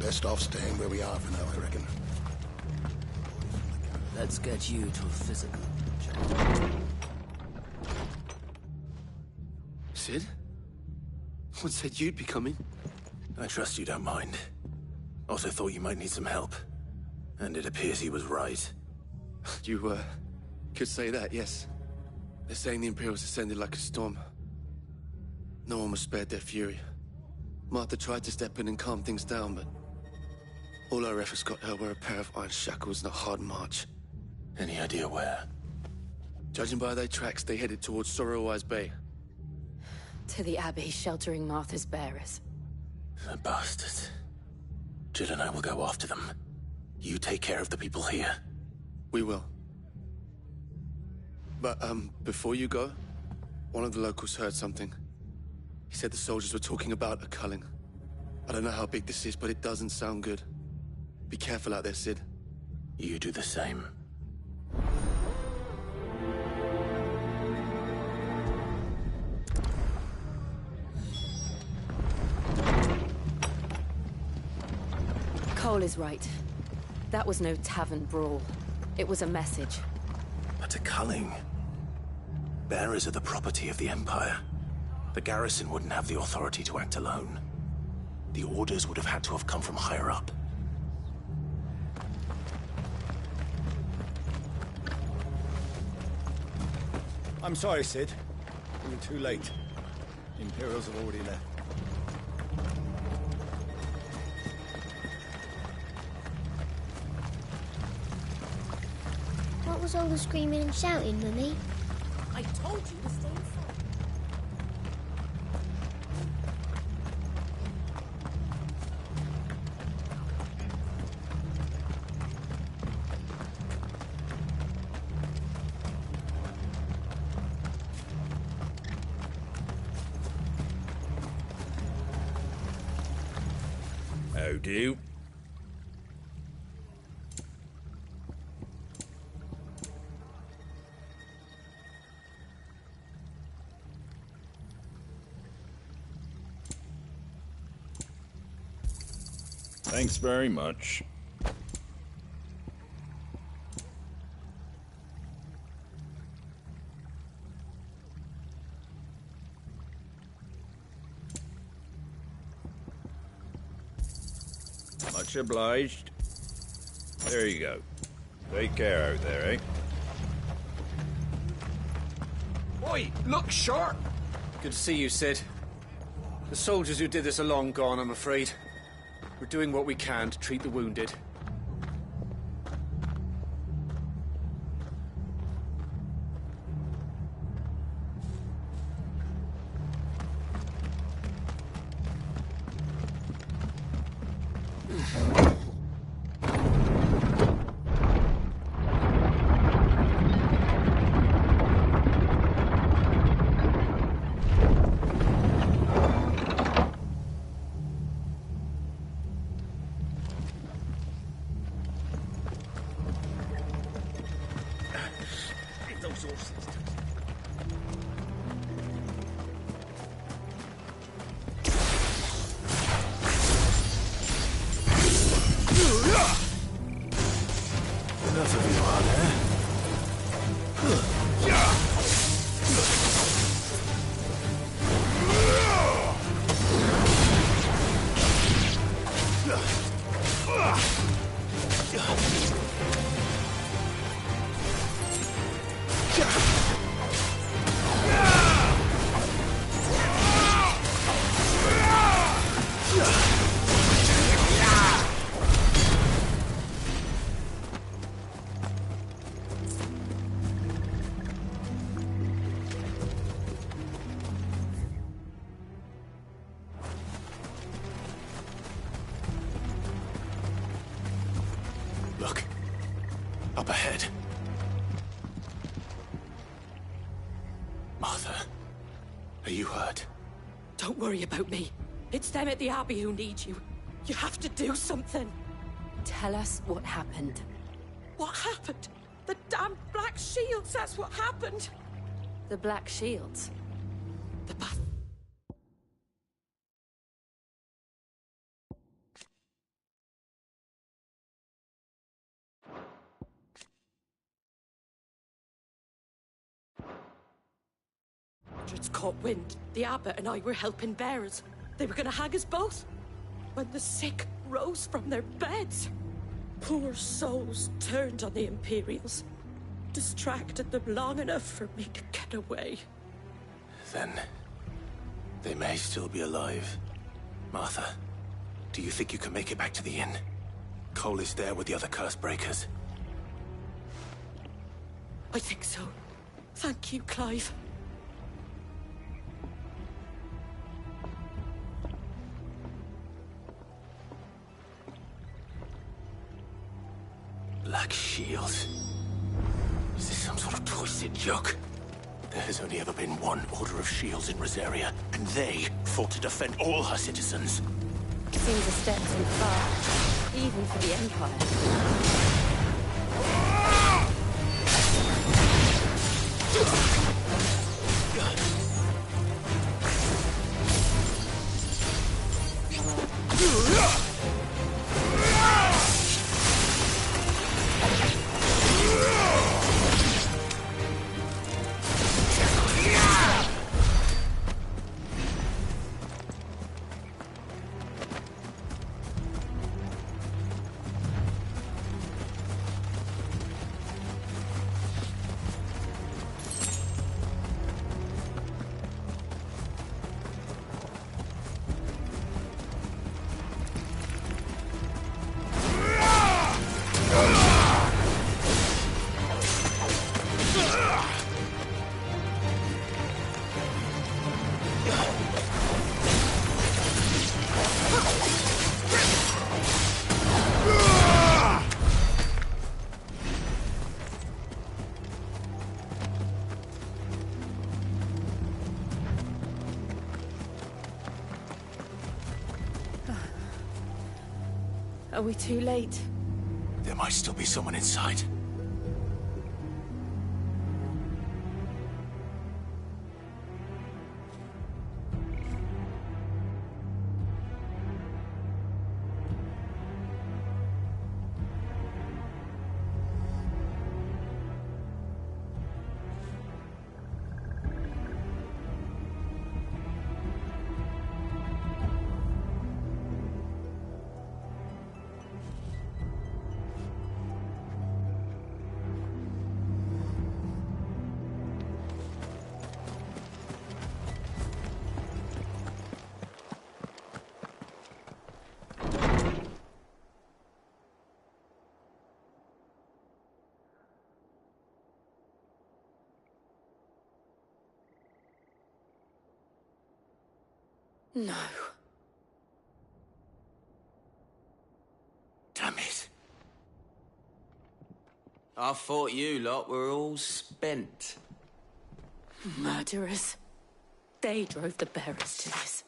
Best off staying where we are for now, I reckon. Let's get you to a physical. Sid? What said you'd be coming? I trust you don't mind. Also thought you might need some help. And it appears he was right. You, could say that, yes. They're saying the Imperials ascended like a storm. No one was spared their fury. Martha tried to step in and calm things down, but all our efforts got her were a pair of iron shackles and a hard march. Any idea where? Judging by their tracks, they headed towards Sorrowwise Bay. To the Abbey, sheltering Martha's bearers. The bastards. Jill and I will go after them. You take care of the people here. We will. But, before you go, one of the locals heard something. He said the soldiers were talking about a culling. I don't know how big this is, but it doesn't sound good. Be careful out there, Sid. You do the same. Cole is right. That was no tavern brawl. It was a message. But a culling. Bearers are the property of the Empire. The garrison wouldn't have the authority to act alone. The orders would have had to have come from higher up. I'm sorry, Sid. We were too late. The Imperials have already left. What was all the screaming and shouting, Mummy? I told you to stay inside. How do? Thanks very much. Much obliged. There you go. Take care out there, eh? Oi, look sharp! Good to see you, Sid. The soldiers who did this are long gone, I'm afraid. We're doing what we can to treat the wounded. Enough of you, are there? Look. Up ahead. Martha, are you hurt? Don't worry about me. It's them at the Abbey who need you. You have to do something. Tell us what happened. What happened? The damn Black Shields, that's what happened. The Black Shields? The Bath Guards caught wind. The abbot and I were helping bearers. They were gonna hang us both. When the sick rose from their beds, poor souls turned on the Imperials. Distracted them long enough for me to get away. Then they may still be alive. Martha, do you think you can make it back to the inn? Cole is there with the other curse breakers. I think so. Thank you, Clive. Black Shields. Is this some sort of twisted joke? There has only ever been one Order of Shields in Rosaria, and they fought to defend all her citizens. Seems a step too far, even for the Empire. Are we too late? There might still be someone inside. No. Damn it. I thought you lot were all spent. Murderers. They drove the bearers to this.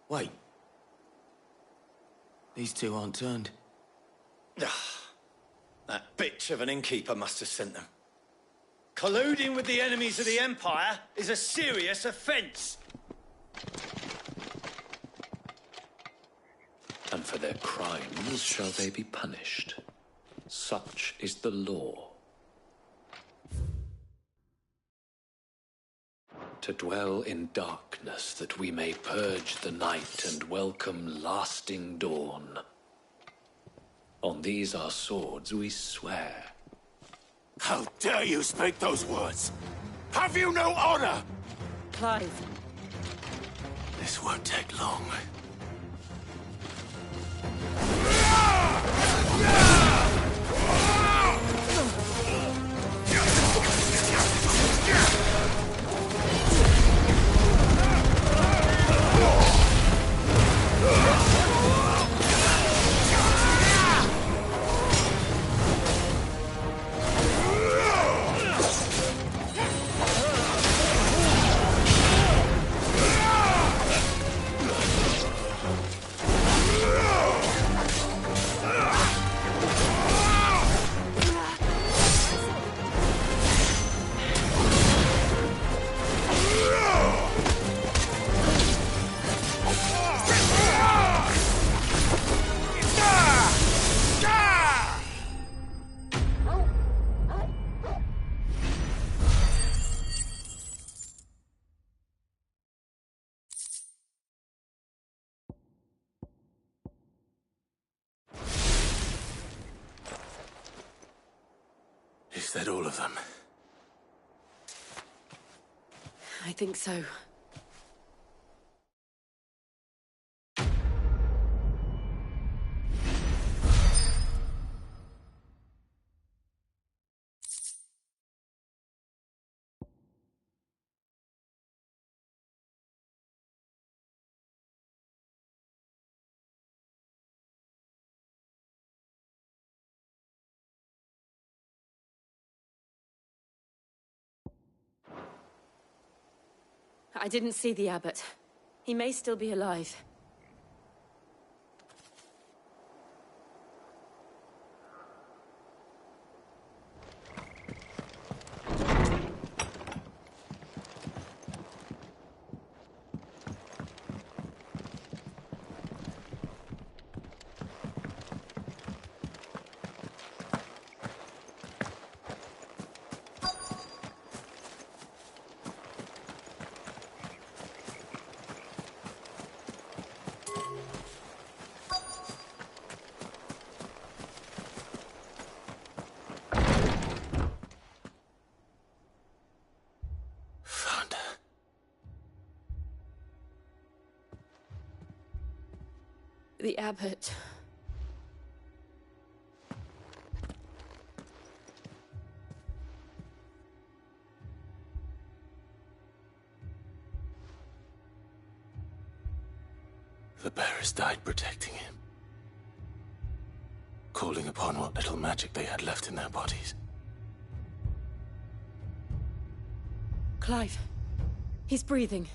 Wait. These two aren't turned. That bitch of an innkeeper must have sent them. Colluding with the enemies of the Empire is a serious offense. And for their crimes shall they be punished. Such is the law. To dwell in darkness that we may purge the night and welcome lasting dawn. On these our swords we swear. How dare you speak those words? Have you no honor? Clive. This won't take long. Is that all of them? I think so. I didn't see the abbot. He may still be alive. The abbot. The bearers died protecting him. Calling upon what little magic they had left in their bodies. Clive. He's breathing.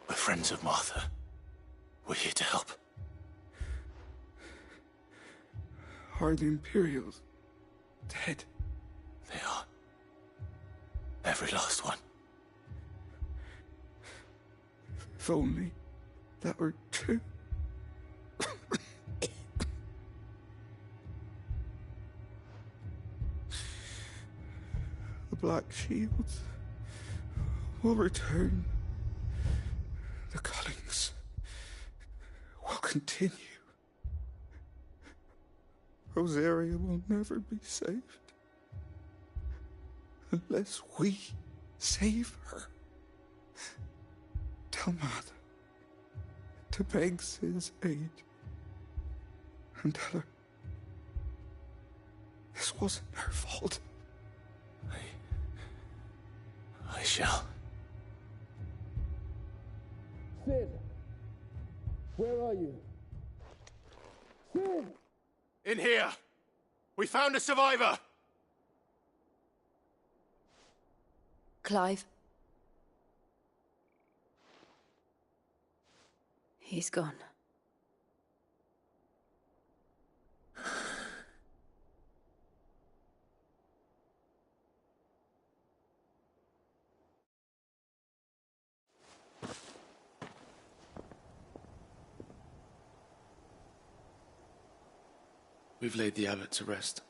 We're friends of Martha. We're here to help. Are the Imperials dead? They are. Every last one. If only that were true. The Black Shields will return. The Cullings will continue. Rosaria will never be saved unless we save her. Tell Martha to beg Cid's aid and tell her this wasn't her fault. I shall. Cid! Where are you? Cid! In here! We found a survivor! Clive. He's gone. We've laid the abbot to rest.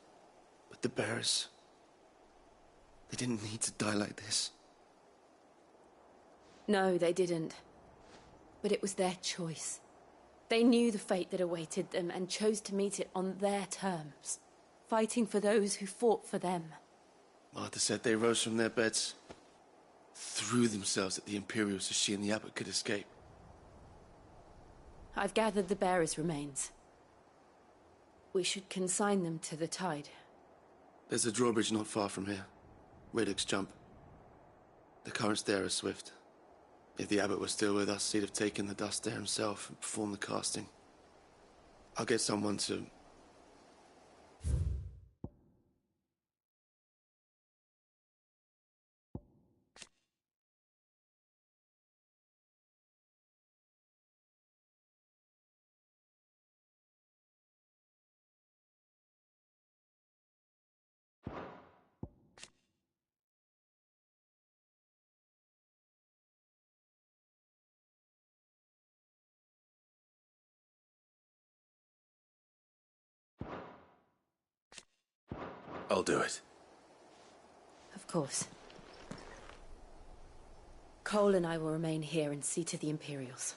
But the bearers... they didn't need to die like this. No, they didn't. But it was their choice. They knew the fate that awaited them and chose to meet it on their terms, fighting for those who fought for them. Martha said they rose from their beds, threw themselves at the Imperials so she and the abbot could escape. I've gathered the bearers' remains. We should consign them to the tide. There's a drawbridge not far from here. Radix Jump. The currents there are swift. If the abbot was still with us, he'd have taken the dust there himself and performed the casting. I'll get someone to... I'll do it. Of course. Cole and I will remain here and see to the Imperials.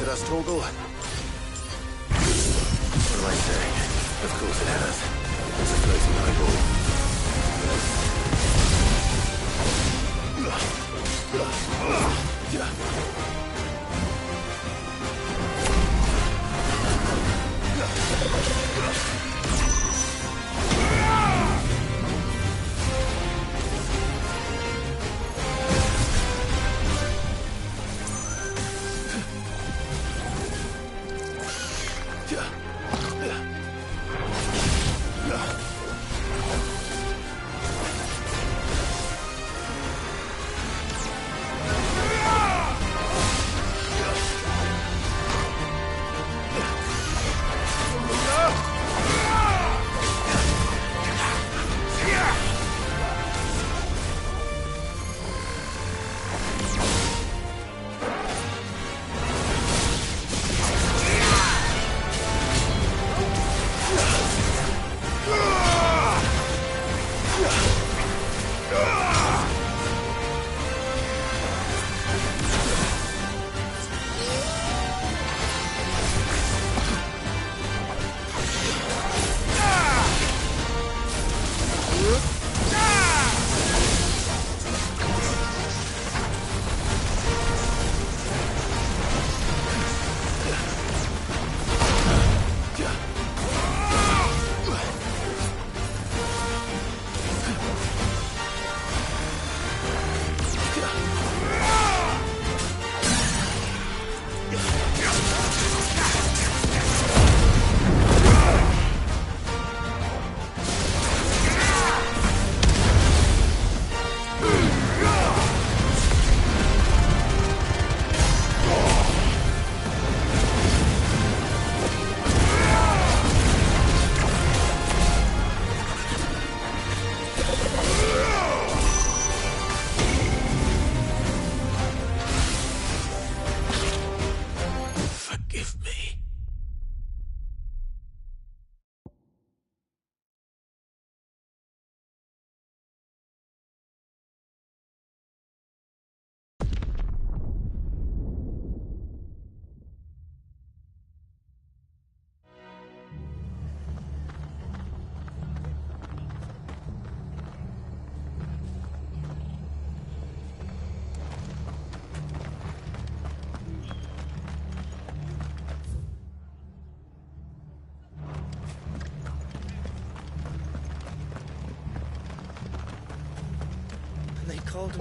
at us, Torgal? What am I saying? Of course it has. It's a floating eyeball.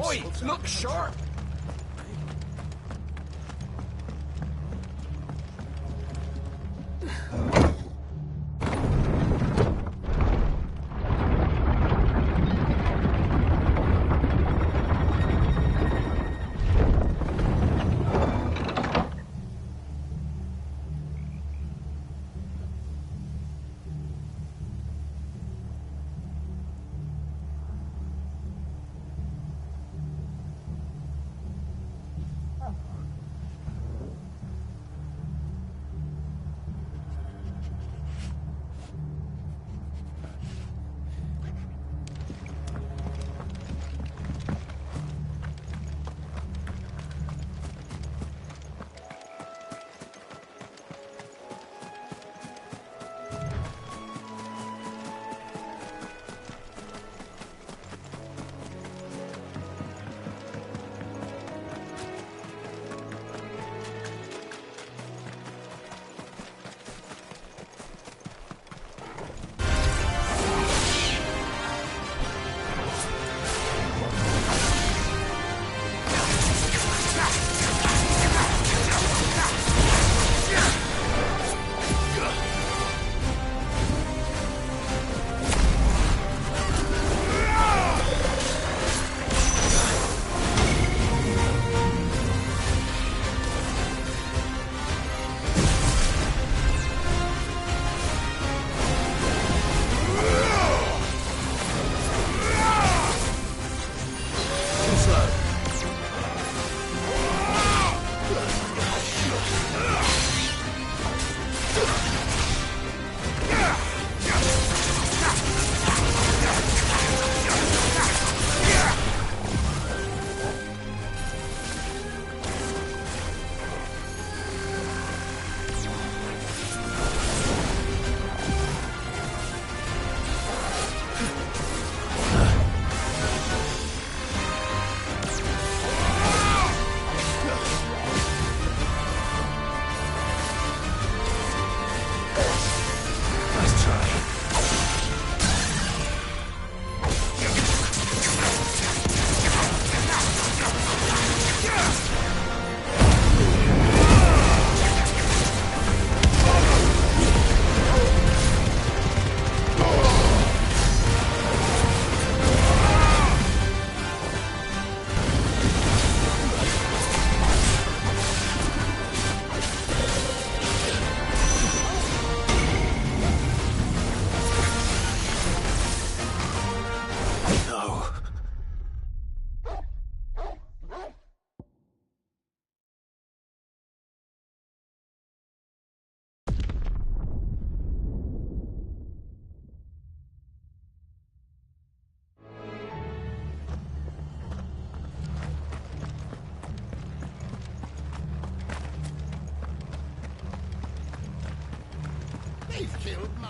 Oi, look sharp!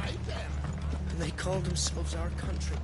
And they called themselves our countrymen.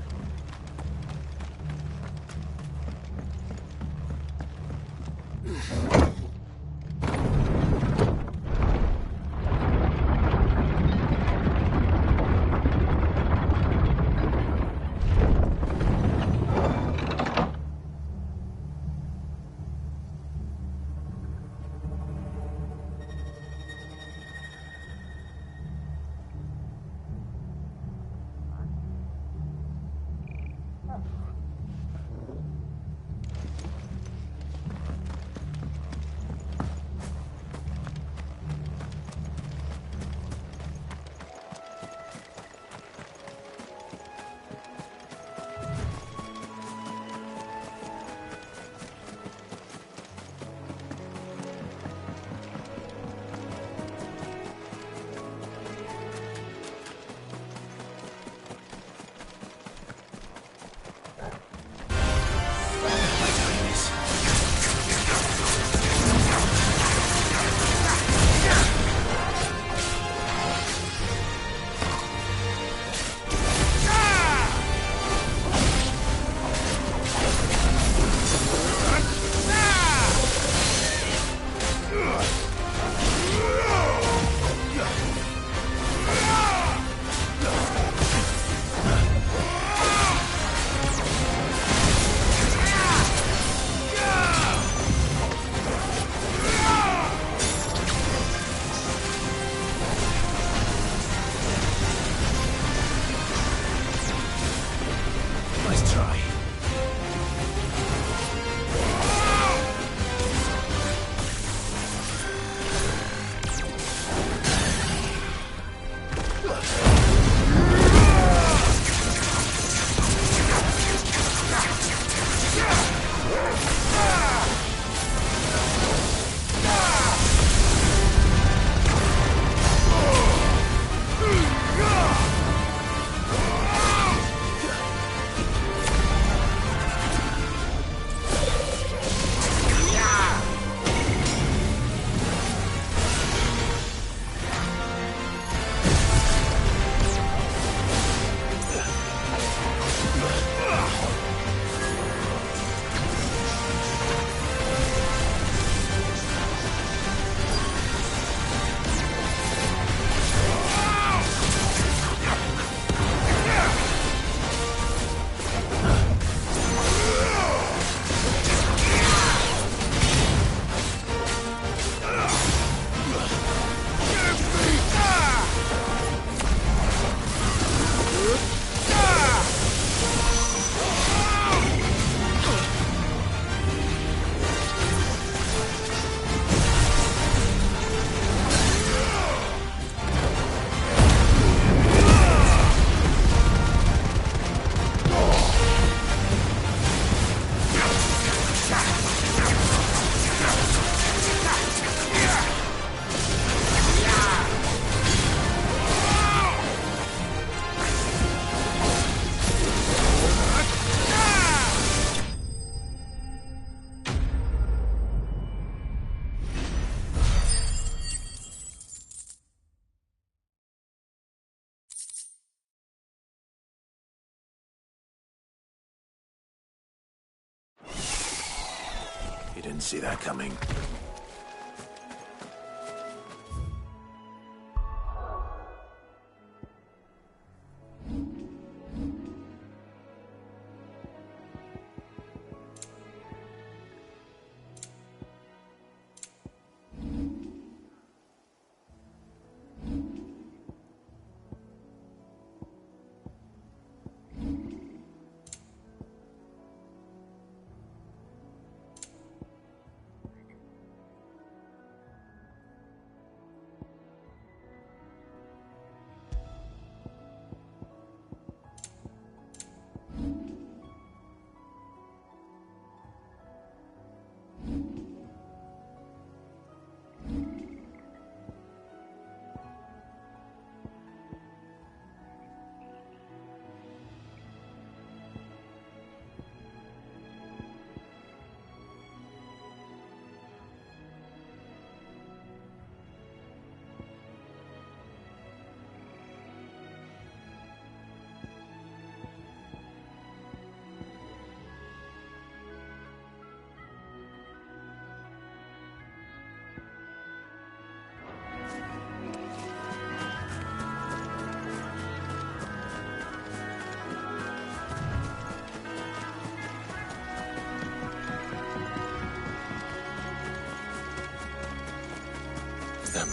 Didn't see that coming.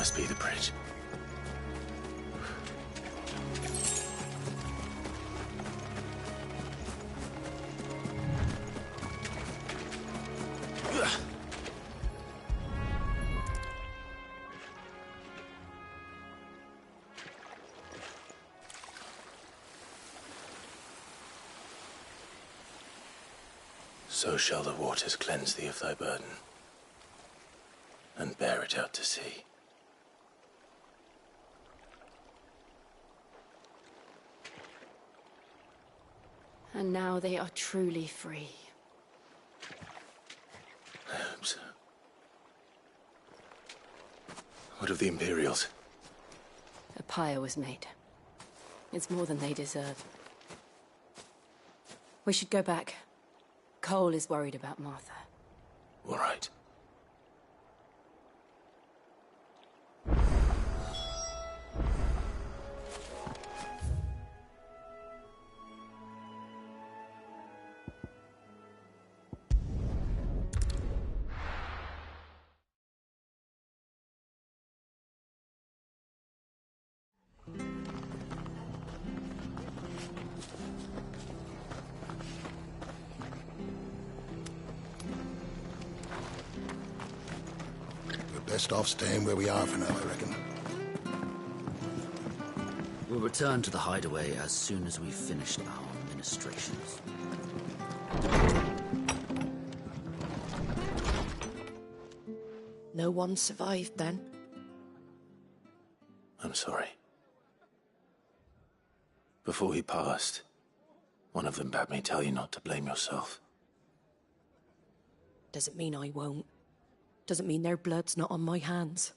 must be the bridge. So shall the waters cleanse thee of thy burden, and bear it out to sea. And now they are truly free. I hope so. What of the Imperials? A pyre was made. It's more than they deserve. We should go back. Cole is worried about Martha. All right. Best off staying where we are for now, I reckon. We'll return to the hideaway as soon as we've finished our ministrations. No one survived then? I'm sorry. Before he passed, one of them bade me tell you not to blame yourself. Doesn't mean I won't. Doesn't mean their blood's not on my hands.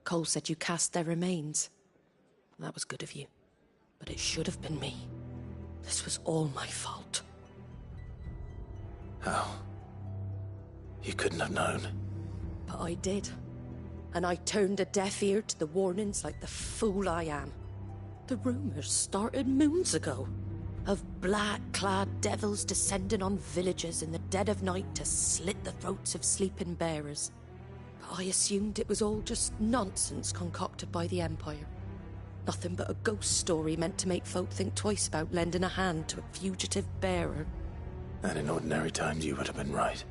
Cole said you cast their remains. That was good of you. But it should have been me. This was all my fault. How? You couldn't have known. But I did. And I turned a deaf ear to the warnings like the fool I am. The rumors started moons ago. Of black-clad devils descending on villages in the dead of night to slit the throats of sleeping bearers. But I assumed it was all just nonsense concocted by the Empire. Nothing but a ghost story meant to make folk think twice about lending a hand to a fugitive bearer. And in ordinary times you would have been right.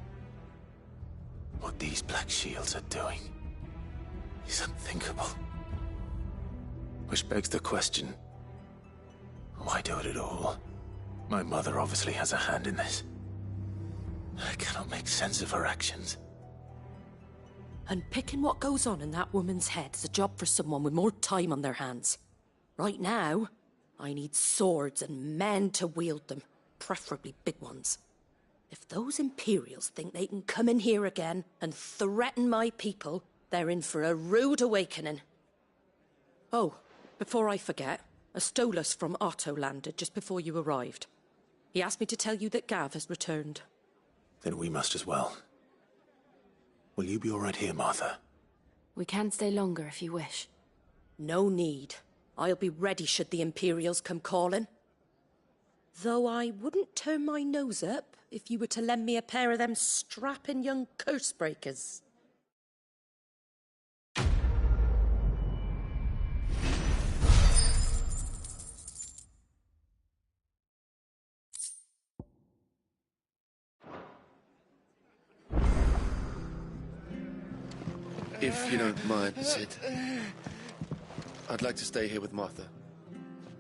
What these Black Shields are doing is unthinkable. Which begs the question, why do it at all? My mother obviously has a hand in this. I cannot make sense of her actions. And picking what goes on in that woman's head is a job for someone with more time on their hands. Right now, I need swords and men to wield them, preferably big ones. If those Imperials think they can come in here again and threaten my people, they're in for a rude awakening. Oh, before I forget, a Stolas from Otto landed just before you arrived. He asked me to tell you that Gav has returned. Then we must as well. Will you be all right here, Martha? We can stay longer if you wish. No need. I'll be ready should the Imperials come calling. Though I wouldn't turn my nose up if you were to lend me a pair of them strapping young curse-breakers. If you don't mind, Sid, I'd like to stay here with Martha.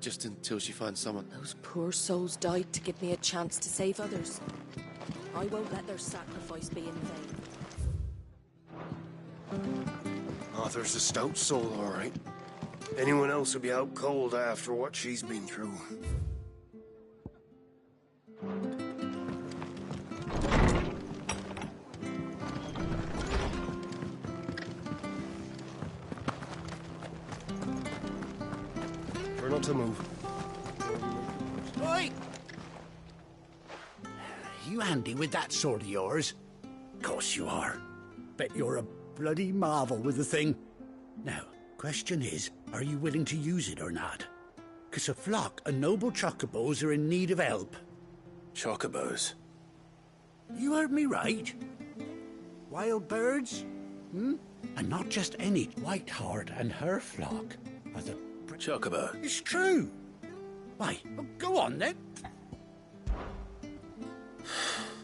Just until she finds someone. Those poor souls died to give me a chance to save others. I won't let their sacrifice be in vain. Arthur's a stout soul, all right. Anyone else would be out cold after what she's been through. Try not to move. Oi! You handy with that sword of yours? Course you are. Bet you're a bloody marvel with the thing. Now, question is, are you willing to use it or not? 'Cause a flock of noble chocobos are in need of help. Chocobos? You heard me right. Wild birds? And not just any. Whiteheart and her flock are the... Chocobo. It's true. Why, go on then.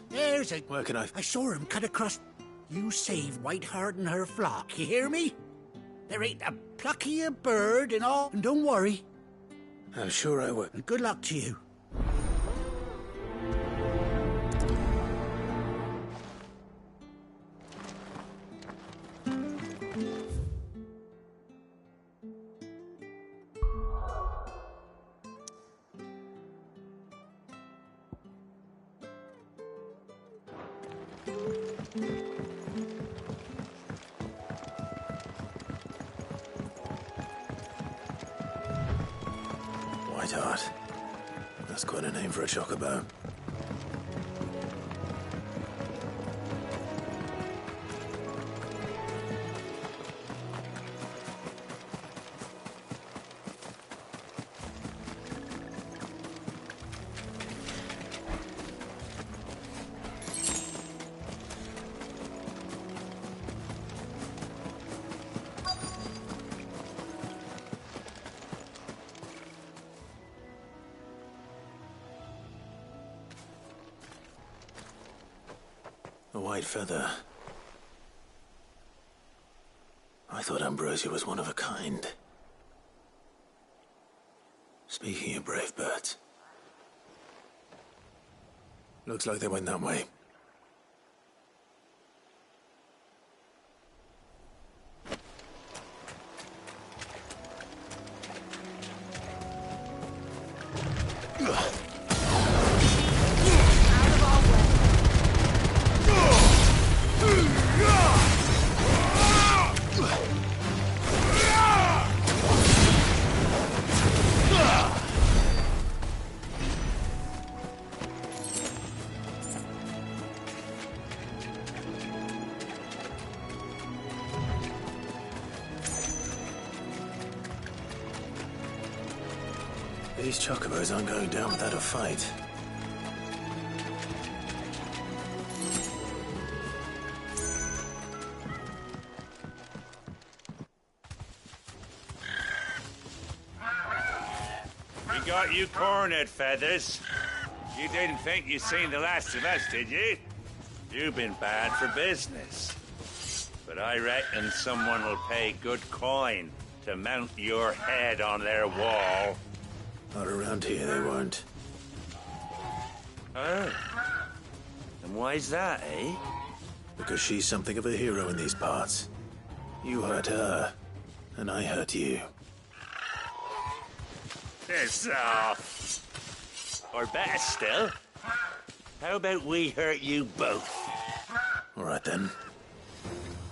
There's a... Where can I... I saw him cut across... You save Whiteheart and her flock, you hear me? There ain't a pluckier bird in all... And don't worry. I'm sure I will. And good luck to you. Whiteheart. That's quite a name for a chocobo. A white feather. I thought Ambrosia was one of a kind. Speaking of brave birds. Looks like they went that way. These chocobos aren't going down without a fight. We got you cornered, Feathers. You didn't think you'd seen the last of us, did you? You've been bad for business. But I reckon someone will pay good coin to mount your head on their wall. Not around here, they won't. Oh. And why's that, eh? Because she's something of a hero in these parts. You hurt her, and I hurt you. Piss off. Or better still, how about we hurt you both? All right, then.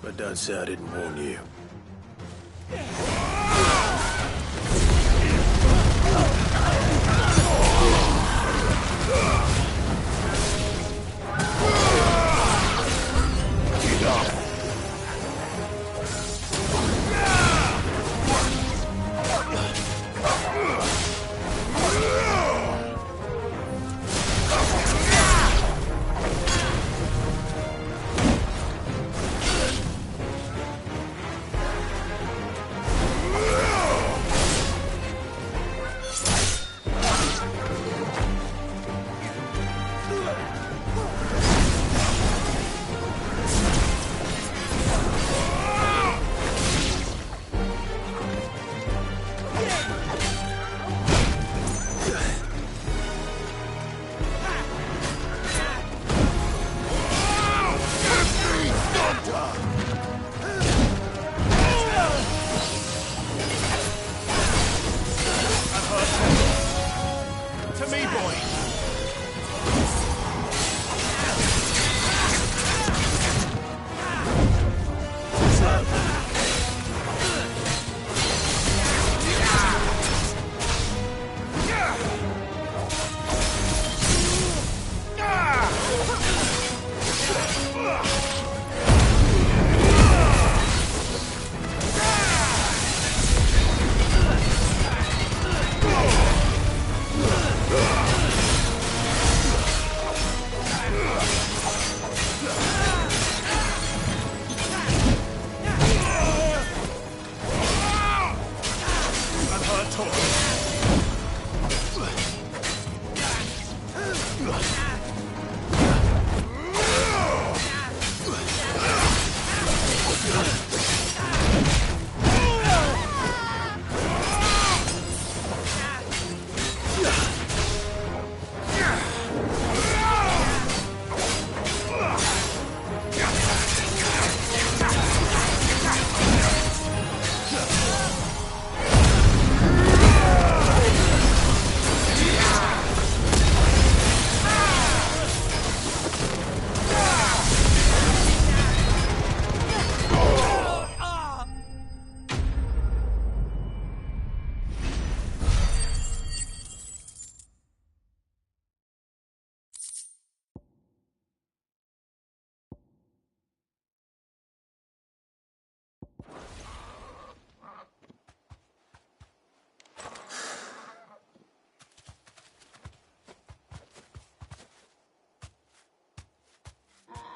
But don't say I didn't warn you.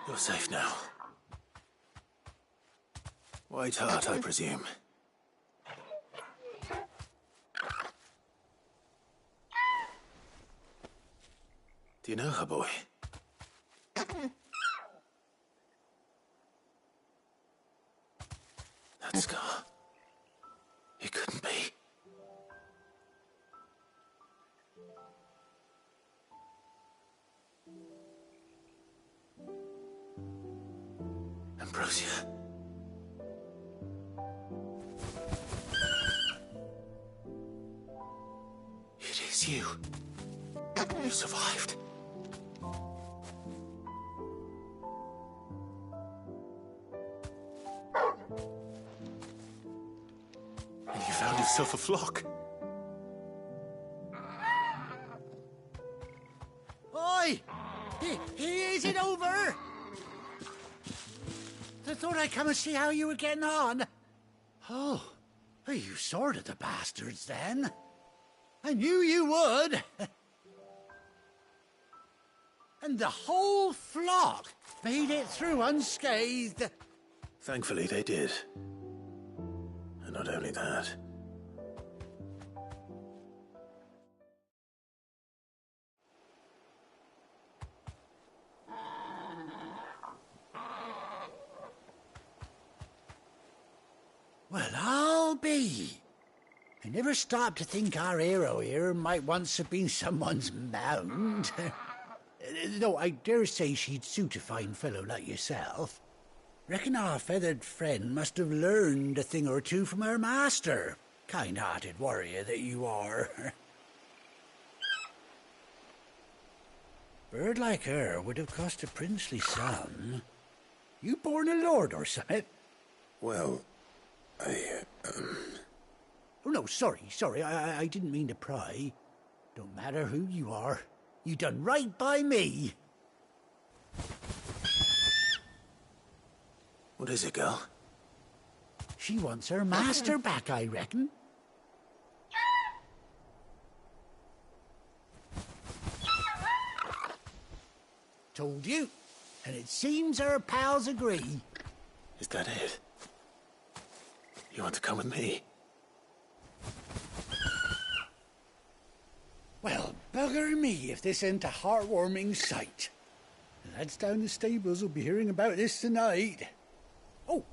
You're safe now. White Hart, I presume. Do you know her, boy? That scar. It couldn't be. Ambrosia. It is you. You survived. And you found yourself a flock. Oi! Is it over? I thought I'd come and see how you were getting on. Oh, well, you sorted the bastards then. I knew you would. And the whole flock made it through unscathed. Thankfully, they did. And not only that. Well, I'll be. I never stopped to think our hero here might once have been someone's mount. Though I dare say she'd suit a fine fellow like yourself. Reckon our feathered friend must have learned a thing or two from her master. Kind-hearted warrior that you are. Bird like her would have cost a princely sum. You born a lord or something? Well, Oh, no, sorry. I didn't mean to pry. Don't matter who you are. You done right by me. What is it, girl? She wants her master back, I reckon. Told you. And it seems her pals agree. Is that it? You want to come with me? Well, bugger me if this ain't a heartwarming sight. The lads down the stables will be hearing about this tonight. Oh,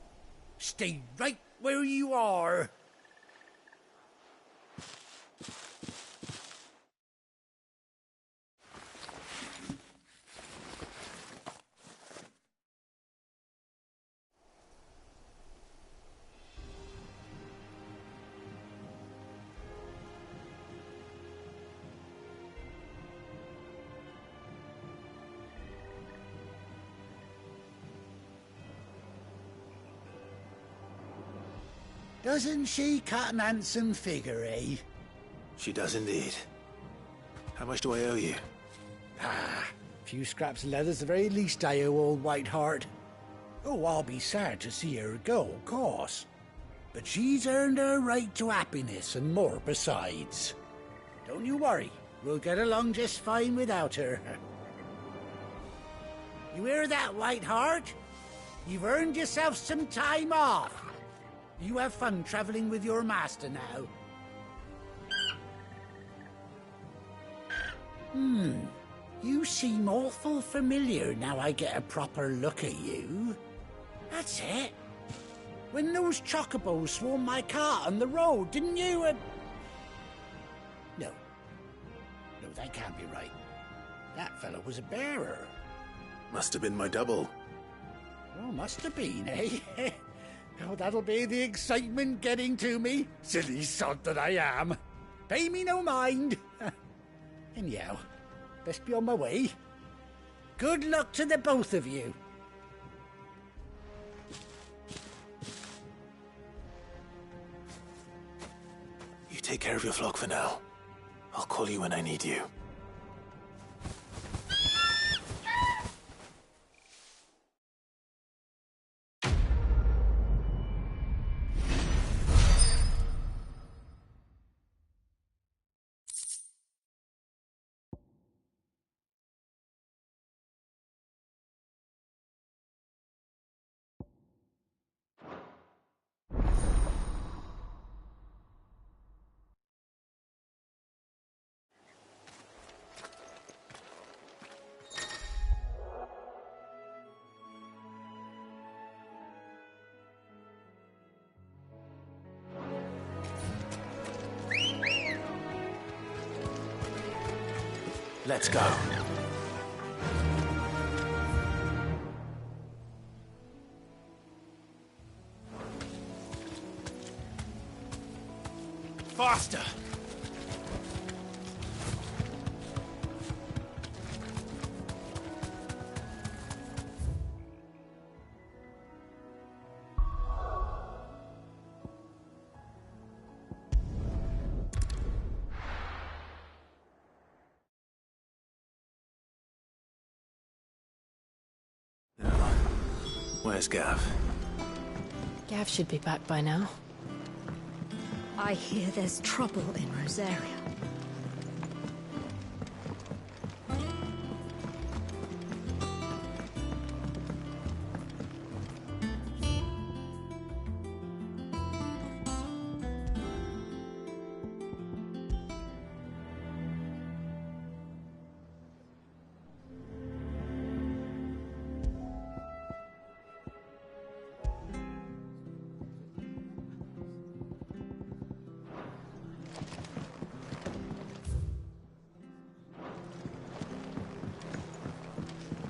stay right where you are. Doesn't she cut an handsome figure, eh? She does indeed. How much do I owe you? A few scraps of leather's the very least I owe old White Hart. Oh, I'll be sad to see her go, of course. But she's earned her right to happiness and more besides. Don't you worry, we'll get along just fine without her. You hear that, White Hart? You've earned yourself some time off. You have fun traveling with your master now. You seem awful familiar now I get a proper look at you. That's it. When those chocobos swarmed my cart on the road, didn't you? No, that can't be right. That fellow was a bearer. Must have been my double. Oh, must have been, eh? Oh, that'll be the excitement getting to me. Silly sod that I am. Pay me no mind. Anyhow, best be on my way. Good luck to the both of you. You take care of your flock for now. I'll call you when I need you. Let's go. Faster! Where's Gav? Gav should be back by now. I hear there's trouble in Rosaria.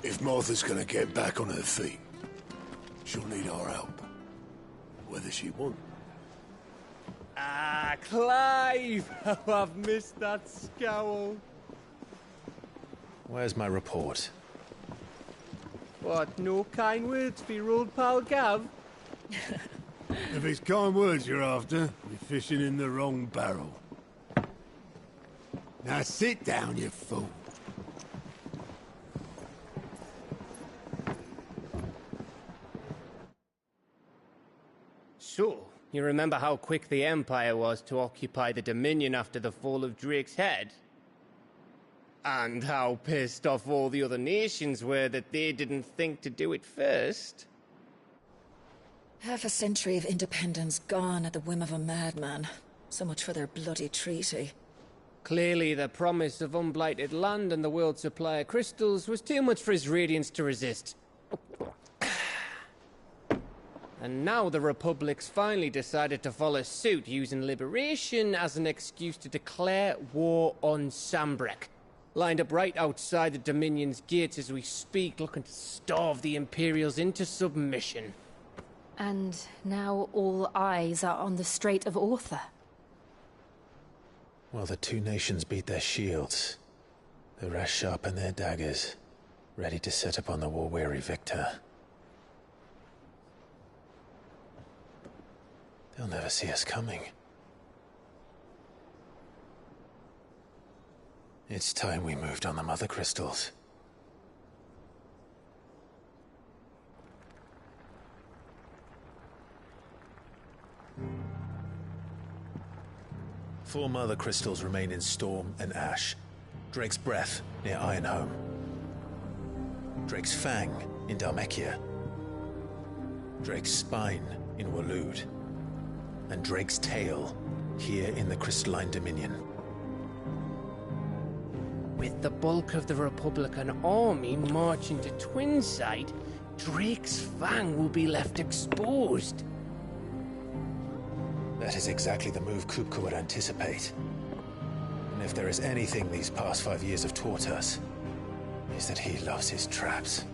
If Martha's gonna get back on her feet, she'll need our help. Whether she won't. Ah, Clive! Oh, I've missed that scowl. Where's my report? What, no kind words for your old pal Gav? If it's kind words you're after, you're fishing in the wrong barrel. Now sit down, you fool. So, you remember how quick the Empire was to occupy the Dominion after the fall of Drake's head? And how pissed off all the other nations were that they didn't think to do it first? Half a century of independence gone at the whim of a madman. So much for their bloody treaty. Clearly, the promise of unblighted land and the world's supply of crystals was too much for his radiance to resist. And now the Republic's finally decided to follow suit, using liberation as an excuse to declare war on Sambrek. Lined up right outside the Dominion's gates as we speak, looking to starve the Imperials into submission. And now all eyes are on the Strait of Author. Well, the two nations beat their shields. The rest sharpen their daggers, ready to set upon the war-weary victor. They'll never see us coming. It's time we moved on the Mother Crystals. Four Mother Crystals remain in Storm and Ash. Drake's Breath near Ironhome. Drake's Fang in Dhalmekia. Drake's Spine in Waloed. And Drake's Tail here in the Crystalline Dominion. With the bulk of the Republican army marching to Twinside, Drake's Fang will be left exposed. That is exactly the move Kupka would anticipate. And if there is anything these past 5 years have taught us, is that he loves his traps.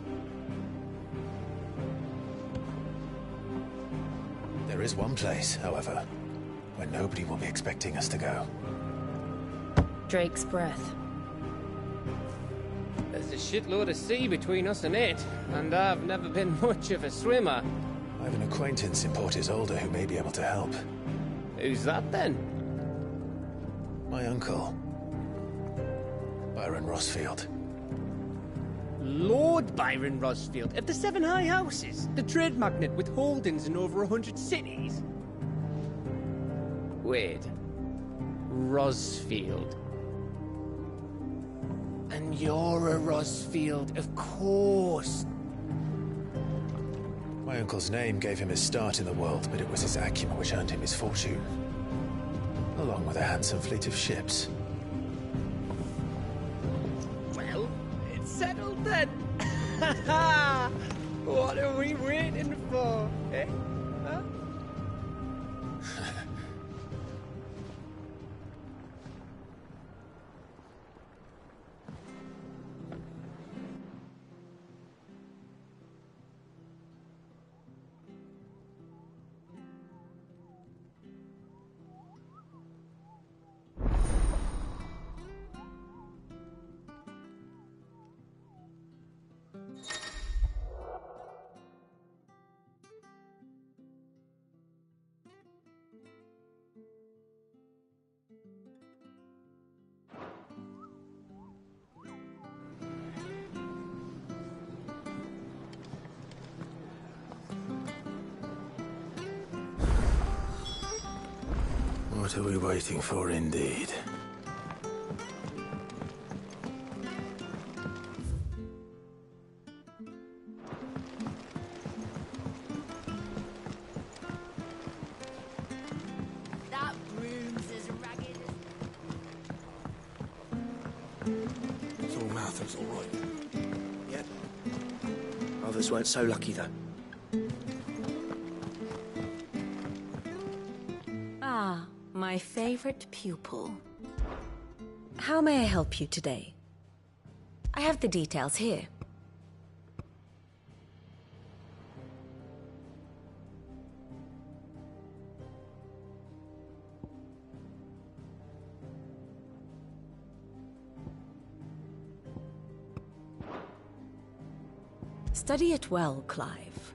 There is one place, however, where nobody will be expecting us to go. Drake's Breath. There's a shitload of sea between us and it, and I've never been much of a swimmer. I have an acquaintance in Port Isolde who may be able to help. Who's that then? My uncle, Byron Rosfield. Lord Byron Rosfield of the Seven High Houses, the trade magnate with holdings in over 100 cities. Wait, Rosfield. And you're a Rosfield, of course. My uncle's name gave him his start in the world, but it was his acumen which earned him his fortune. Along with a handsome fleet of ships. Well, it's settled then. What are we waiting for, eh? Huh? What are we waiting for, indeed? That broom's as ragged as... So Martha's all right. Yep. Others weren't so lucky, though. Ah, my favorite pupil. How may I help you today? I have the details here. Study it well, Clive.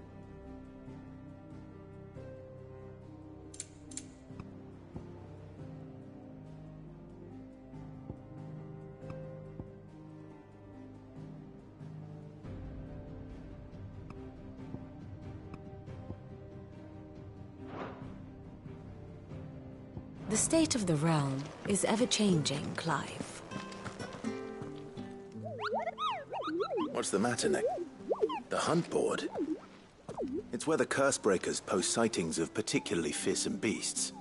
The state of the realm is ever-changing, Clive. What's the matter, Nick? The hunt board? It's where the Cursebreakers post sightings of particularly fearsome beasts.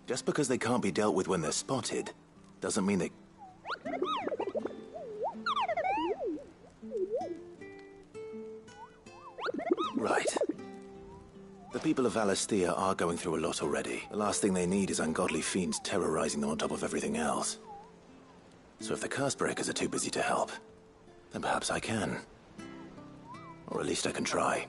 Just because they can't be dealt with when they're spotted, doesn't mean they... Right. The people of Valisthea are going through a lot already. The last thing they need is ungodly fiends terrorizing them on top of everything else. So if the Cursebreakers are too busy to help, then perhaps I can. Or at least I can try.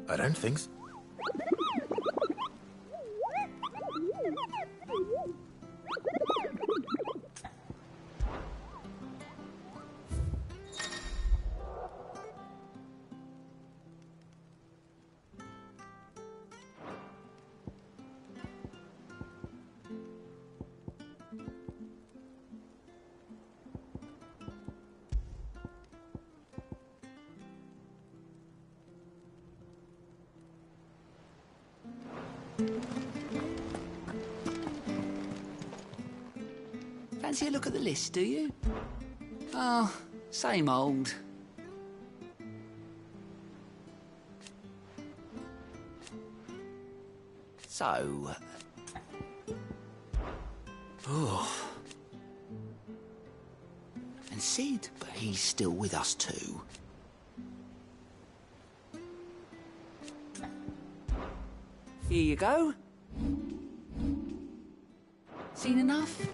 I don't think so. Fancy a look at the list, do you? Oh, same old. So... Oh... Cid, but he's still with us too. Here you go. Seen enough?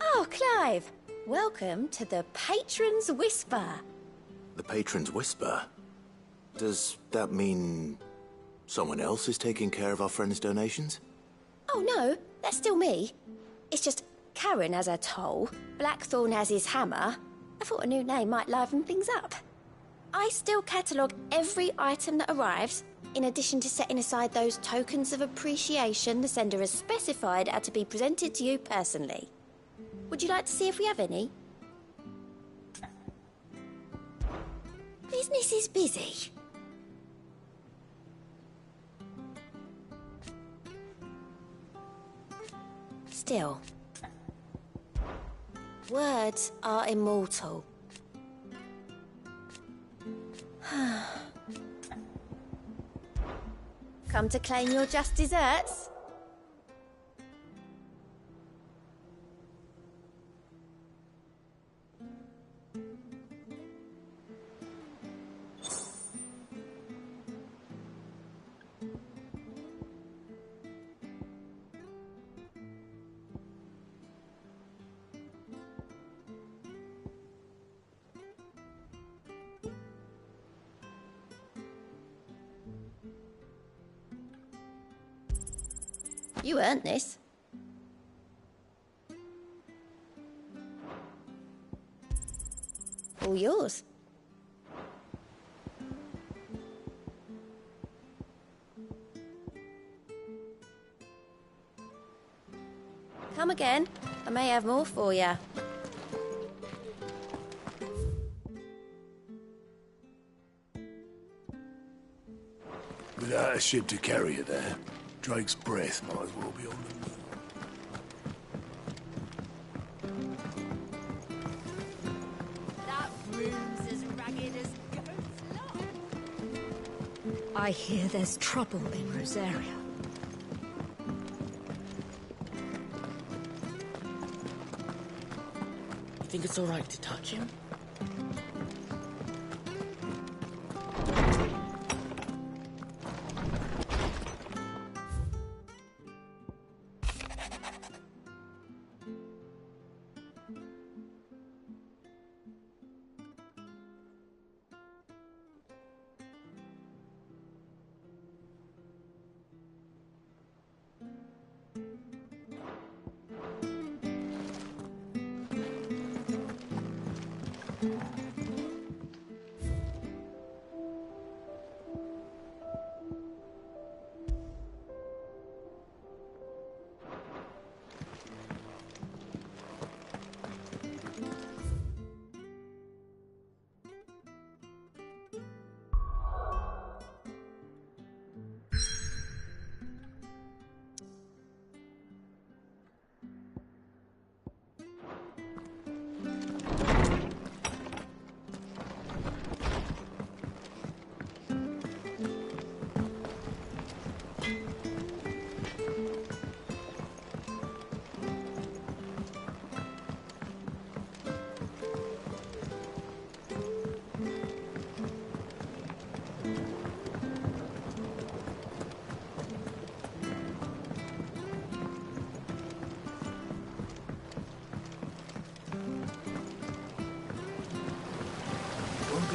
Oh, Clive. Welcome to the Patron's Whisper. The Patron's Whisper? Does that mean someone else is taking care of our friend's donations? Oh, no. That's still me. It's just Karen has her toll, Blackthorn has his hammer. I thought a new name might liven things up. I still catalogue every item that arrives, in addition to setting aside those tokens of appreciation the sender has specified are to be presented to you personally. Would you like to see if we have any? Business is busy. Still, words are immortal. Come to claim your just desserts? You earned this. All yours. Come again. I may have more for you. Without a ship to carry it there, Drake's breath might as well be on the moon. That room's as ragged as goat's lot. I hear there's trouble in Rosaria. You think it's all right to touch him?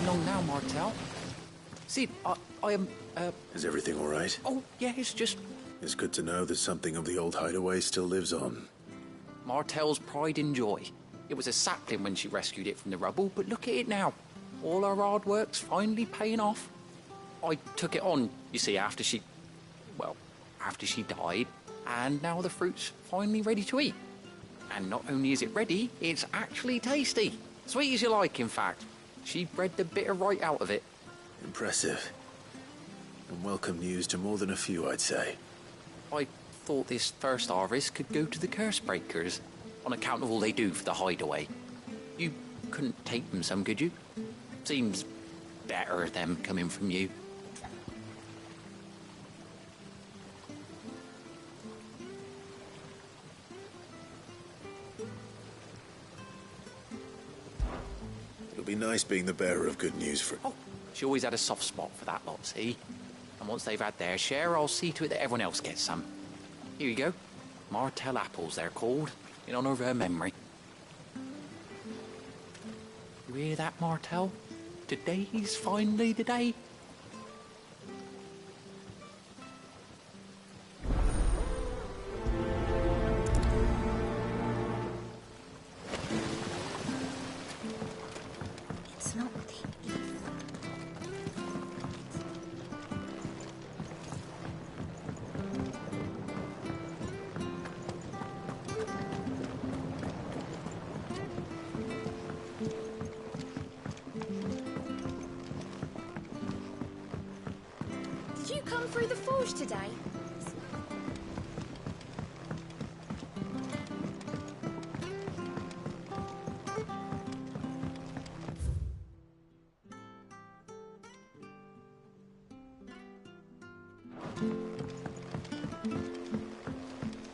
Long now, Martel. See, I am, Is everything all right? Oh, yeah, it's just... It's good to know that something of the old hideaway still lives on. Martel's pride and joy. It was a sapling when she rescued it from the rubble, but look at it now. All our hard work's finally paying off. I took it on, you see, after she died, and now the fruit's finally ready to eat. And not only is it ready, it's actually tasty. Sweet as you like, in fact. She bred the bitter right out of it. Impressive. And welcome news to more than a few, I'd say. I thought this first harvest could go to the curse breakers, on account of all they do for the hideaway. You couldn't take them some, could you? Seems better them coming from you. It'll be nice being the bearer of good news for... Oh, she always had a soft spot for that lot, see? And once they've had their share, I'll see to it that everyone else gets some. Here you go. Martell apples, they're called, in honor of her memory. You hear that, Martell? Today's finally the day. It's not the Did you come through the forge today?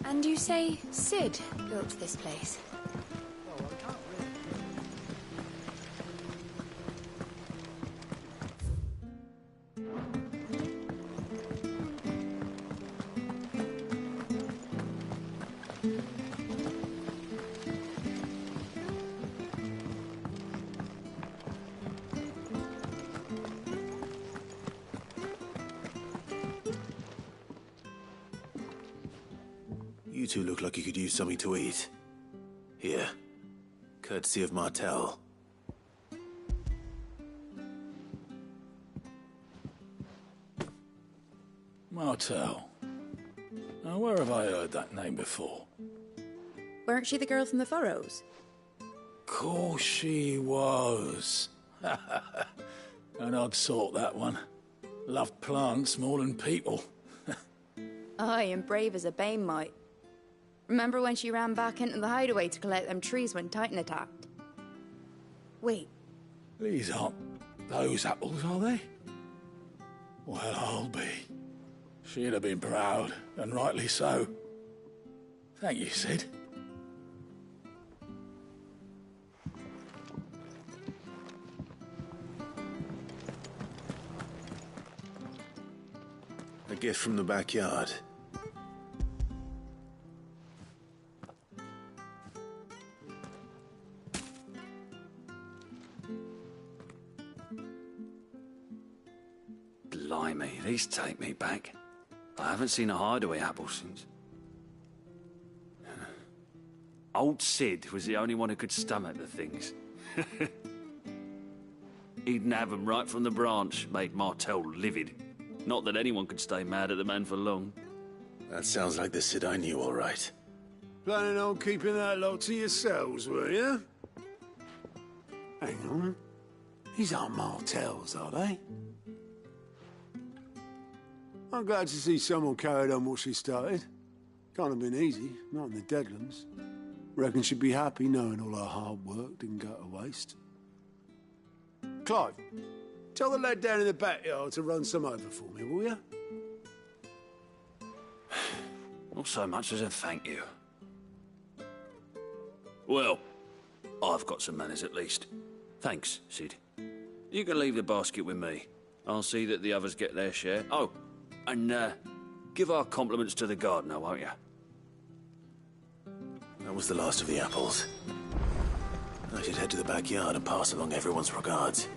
And you say Sid built this place? You two look like you could use something to eat. Here. Courtesy of Martell. Martell. Now, where have I heard that name before? Weren't she the girl from the Furrows? Course she was. An odd sort, that one. Loved plants more than people. Aye, and brave as a bane might. Remember when she ran back into the hideaway to collect them trees when Titan attacked? Wait. These aren't those apples, are they? Well, I'll be. She'd have been proud, and rightly so. Thank you, Sid. A gift from the backyard. Blimey, these take me back. I haven't seen a hideaway apple since. Old Sid was the only one who could stomach the things. He'd nab 'em right from the branch, made Martell livid. Not that anyone could stay mad at the man for long. That sounds like the Sid I knew, all right. Planning on keeping that lot to yourselves, were you? Hang on. These aren't Martells, are they? I'm glad to see someone carried on what she started. Can't have been easy, not in the Deadlands. Reckon she'd be happy knowing all her hard work didn't go to waste. Clive, tell the lad down in the backyard to run some over for me, will you? Not so much as a thank you. Well, I've got some manners at least. Thanks, Sid. You can leave the basket with me. I'll see that the others get their share. Oh, and give our compliments to the gardener, won't you? That was the last of the apples. I should head to the backyard and pass along everyone's regards.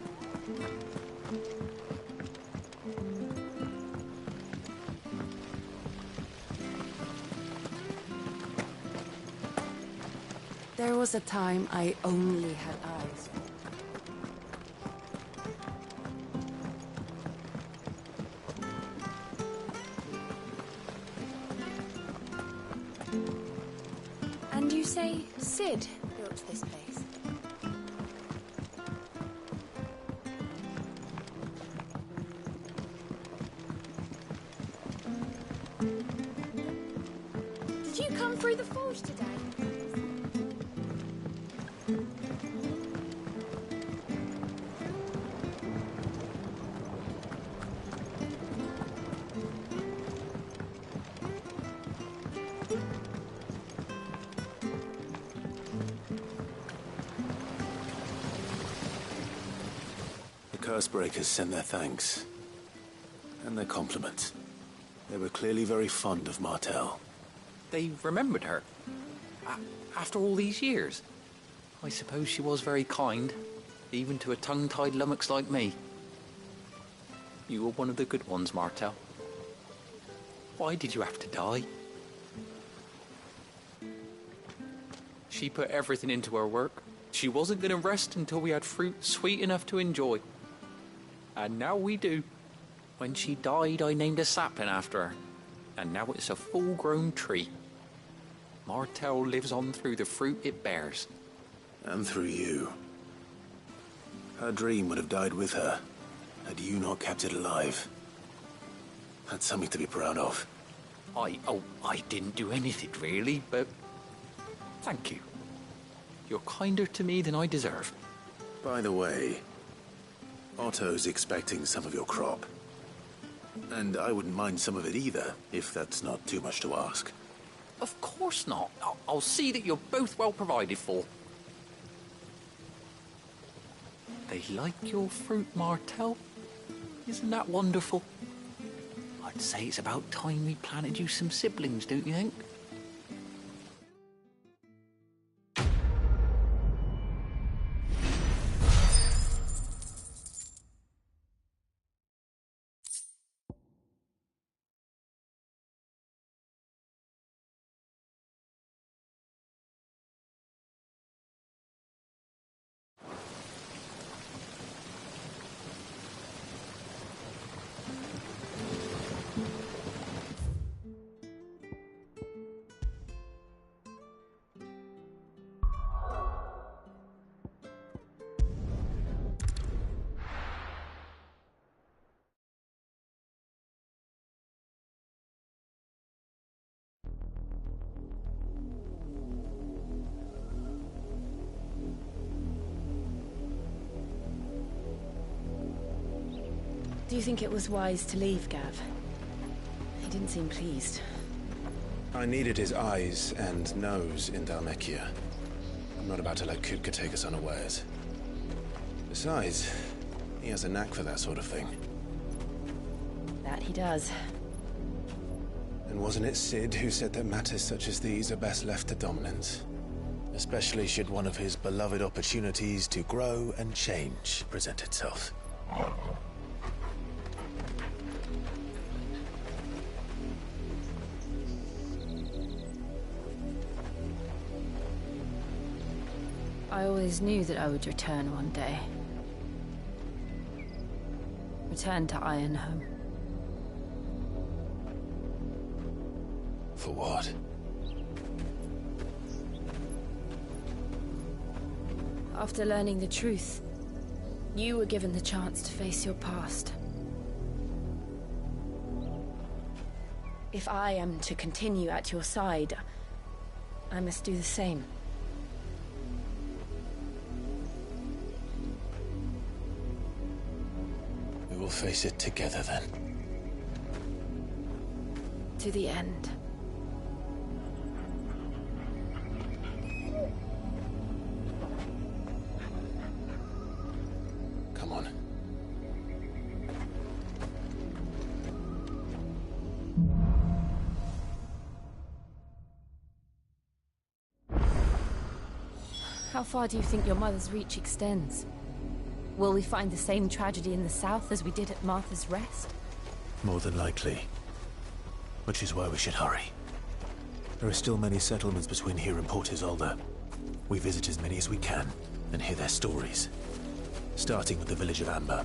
There was a time I only had eyes for. And you say Sid built this place? Did you come through the forge today? Cursebreakers sent their thanks. And their compliments. They were clearly very fond of Martel. They remembered her. After all these years. I suppose she was very kind, even to a tongue-tied lummox like me. You were one of the good ones, Martel. Why did you have to die? She put everything into her work. She wasn't going to rest until we had fruit sweet enough to enjoy. And now we do. When she died, I named a sapling after her. And now it's a full-grown tree. Martel lives on through the fruit it bears. And through you. Her dream would have died with her, had you not kept it alive. That's something to be proud of. I didn't do anything really, but thank you. You're kinder to me than I deserve. By the way, Otto's expecting some of your crop. And I wouldn't mind some of it either, if that's not too much to ask. Of course not. I'll see that you're both well provided for. They like your fruit, Martel. Isn't that wonderful? I'd say it's about time we planted you some siblings, don't you think? Do you think it was wise to leave, Gav? He didn't seem pleased. I needed his eyes and nose in Dhalmekia. I'm not about to let Kutka take us unawares. Besides, he has a knack for that sort of thing. That he does. And wasn't it Sid who said that matters such as these are best left to dominance? Especially should one of his beloved opportunities to grow and change present itself. I always knew that I would return one day. Return to Ironhome. For what? After learning the truth, you were given the chance to face your past. If I am to continue at your side, I must do the same. We will face it together then. To the end. Come on. How far do you think your mother's reach extends? Will we find the same tragedy in the south as we did at Martha's Rest? More than likely. Which is why we should hurry. There are still many settlements between here and Port Isolde. We visit as many as we can and hear their stories. Starting with the village of Amber.